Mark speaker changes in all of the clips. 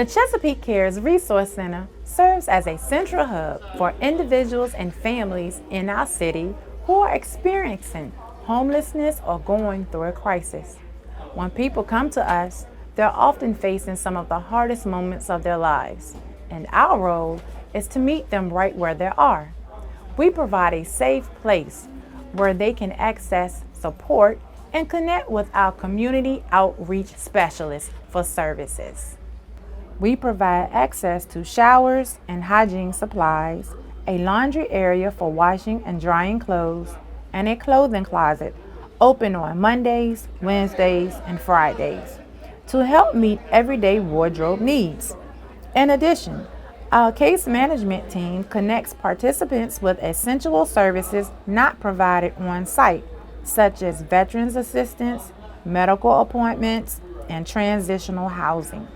Speaker 1: The Chesapeake Cares Resource Center serves as a central hub for individuals and families in our city who are experiencing homelessness or going through a crisis. When people come to us, they're often facing some of the hardest moments of their lives, and our role is to meet them right where they are. We provide a safe place where they can access support and connect with our community outreach specialists for services. We provide access to showers and hygiene supplies, a laundry area for washing and drying clothes, and a clothing closet open on Mondays, Wednesdays, and Fridays to help meet everyday wardrobe needs. In addition, our case management team connects participants with essential services not provided on site, such as veterans assistance, medical appointments, and transitional housing.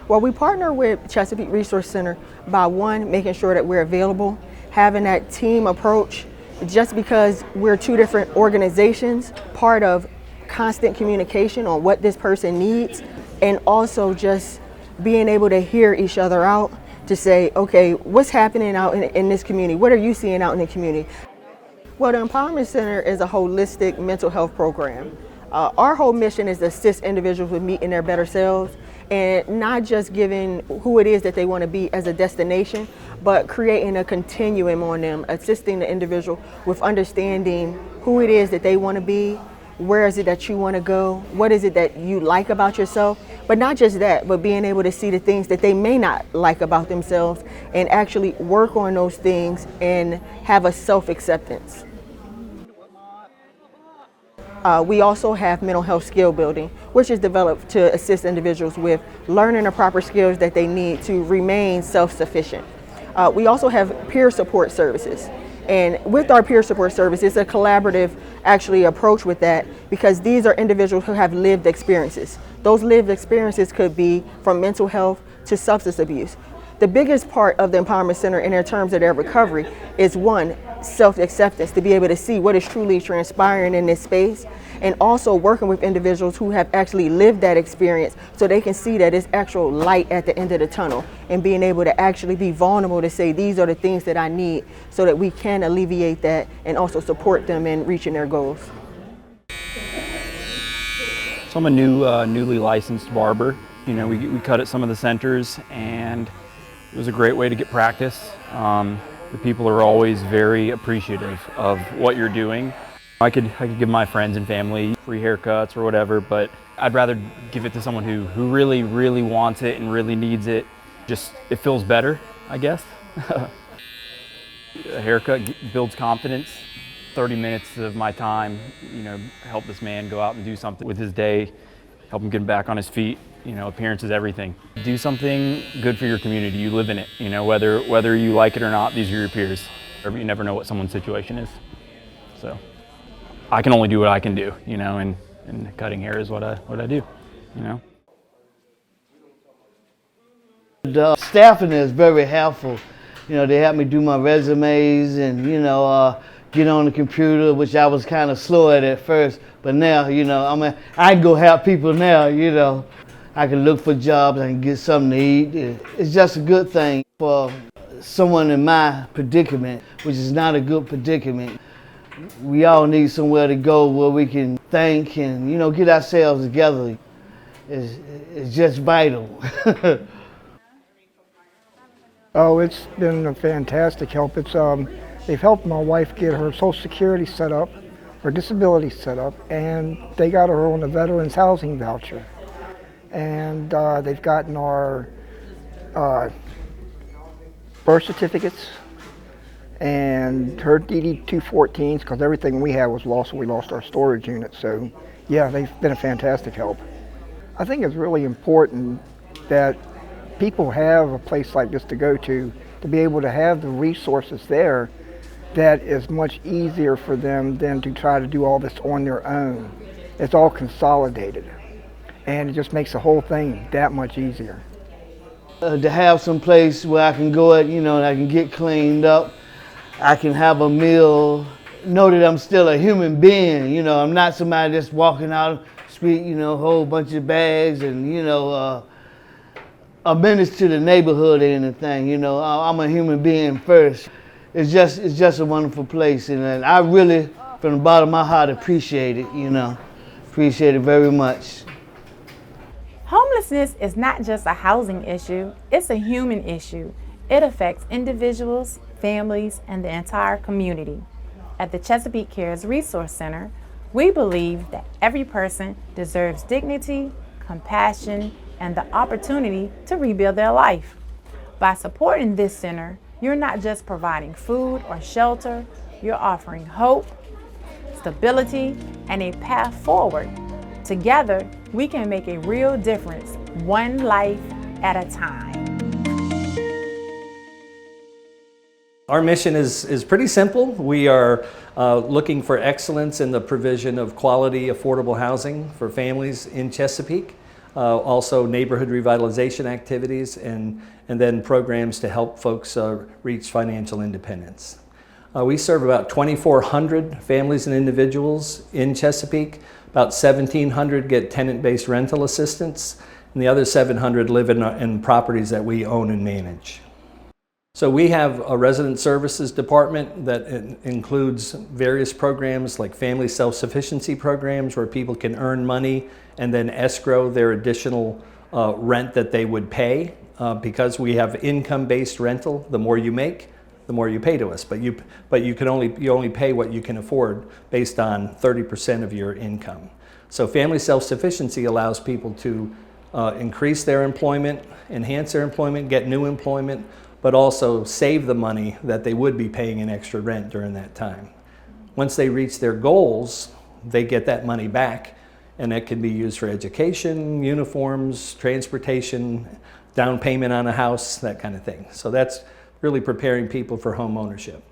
Speaker 2: Well, we partner with Chesapeake Resource Center by one, making sure that we're available, having that team approach. Just because we're two different organizations, part of constant communication on what this person needs, and also just being able to hear each other out to say, okay, what's happening out in this community? What are you seeing out in the community? Well, the Empowerment Center is a holistic mental health program. Our whole mission is to assist individuals with meeting their better selves and not just giving who it is that they want to be as a destination, but creating a continuum on them, assisting the individual with understanding who it is that they want to be, where is it that you want to go, what is it that you like about yourself, but not just that, but being able to see the things that they may not like about themselves and actually work on those things and have a self-acceptance. We also have mental health skill building, which is developed to assist individuals with learning the proper skills that they need to remain self-sufficient. We also have peer support services. And with our peer support service, it's a collaborative actually approach with that, because these are individuals who have lived experiences. Those lived experiences could be from mental health to substance abuse. The biggest part of the Empowerment Center in terms of their recovery is one, self-acceptance, to be able to see what is truly transpiring in this space, and also working with individuals who have actually lived that experience so they can see that it's actual light at the end of the tunnel, and being able to actually be vulnerable to say, these are the things that I need, so that we can alleviate that and also support them in reaching their goals.
Speaker 3: So I'm a newly licensed barber. You know, we cut at some of the centers, and it was a great way to get practice. The people are always very appreciative of what you're doing. I could give my friends and family free haircuts or whatever, but I'd rather give it to someone who really, really wants it and really needs it. Just, it feels better, I guess. A haircut builds confidence. 30 minutes of my time, you know, help this man go out and do something with his day, help him get back on his feet. You know, appearance is everything. Do something good for your community. You live in it. You know, whether you like it or not, these are your peers. You never know what someone's situation is. So I can only do what I can do, you know, and cutting hair is what I do, you know.
Speaker 4: The staffing is very helpful. You know, they help me do my resumes and, you know, get on the computer, which I was kind of slow at first, but now, you know, I can go help people now, you know. I can look for jobs, I can get something to eat. It's just a good thing for someone in my predicament, which is not a good predicament. We all need somewhere to go where we can think and, you know, get ourselves together. It's just vital.
Speaker 5: Oh, it's been a fantastic help. They've helped my wife get her Social Security set up, her disability set up, and they got her on a veterans housing voucher. And they've gotten our birth certificates and her DD-214s, because everything we had was lost, so we lost our storage unit. So yeah, they've been a fantastic help. I think it's really important that people have a place like this to go to be able to have the resources there that is much easier for them than to try to do all this on their own. It's all consolidated, and it just makes the whole thing that much easier.
Speaker 4: To have some place where I can go, you know, and I can get cleaned up, I can have a meal, know that I'm still a human being, you know, I'm not somebody that's walking out the street, you know, a whole bunch of bags and, you know, a menace to the neighborhood or anything. You know, I'm a human being first. It's just a wonderful place, and I really, from the bottom of my heart, appreciate it. You know, appreciate it very much.
Speaker 1: Homelessness is not just a housing issue, it's a human issue. It affects individuals, families, and the entire community. At the Chesapeake Cares Resource Center, we believe that every person deserves dignity, compassion, and the opportunity to rebuild their life. By supporting this center, you're not just providing food or shelter, you're offering hope, stability, and a path forward. Together, we can make a real difference, one life at a time.
Speaker 6: Our mission is pretty simple. We are looking for excellence in the provision of quality, affordable housing for families in Chesapeake. Also neighborhood revitalization activities and then programs to help folks reach financial independence. We serve about 2,400 families and individuals in Chesapeake. About 1,700 get tenant-based rental assistance, and the other 700 live in properties that we own and manage. So we have a resident services department that includes various programs like family self-sufficiency programs where people can earn money and then escrow their additional rent that they would pay. Because we have income-based rental, the more you make, the more you pay to us. But you only pay what you can afford based on 30% of your income. So family self-sufficiency allows people to increase their employment, enhance their employment, get new employment, but also save the money that they would be paying in extra rent during that time. Once they reach their goals, they get that money back, and that can be used for education, uniforms, transportation, down payment on a house, that kind of thing. So that's really preparing people for home ownership.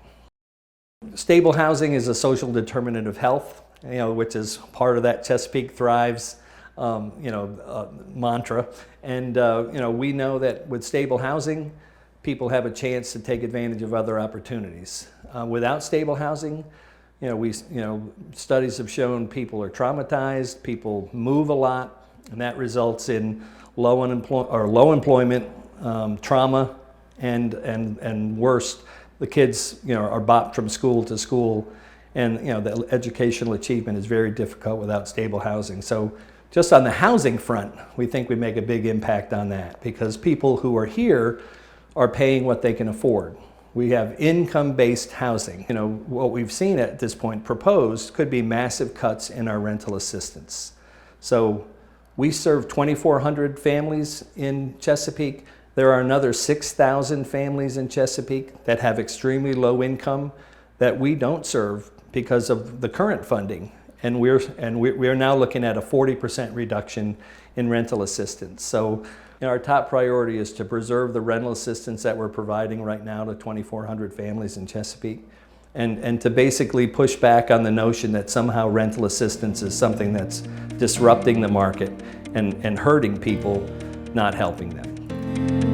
Speaker 6: Stable housing is a social determinant of health, which is part of that Chesapeake Thrives mantra. And we know that with stable housing, people have a chance to take advantage of other opportunities. Without stable housing, studies have shown people are traumatized, people move a lot, and that results in low employment, trauma, and worse, the kids are bopped from school to school, and the educational achievement is very difficult without stable housing. So just on the housing front, we think we make a big impact on that because people who are here are paying what they can afford. We have income-based housing. What we've seen at this point proposed could be massive cuts in our rental assistance. So we serve 2,400 families in Chesapeake. There are another 6,000 families in Chesapeake that have extremely low income that we don't serve because of the current funding. And we're now looking at a 40% reduction in rental assistance. So our top priority is to preserve the rental assistance that we're providing right now to 2,400 families in Chesapeake, and to basically push back on the notion that somehow rental assistance is something that's disrupting the market and hurting people, not helping them.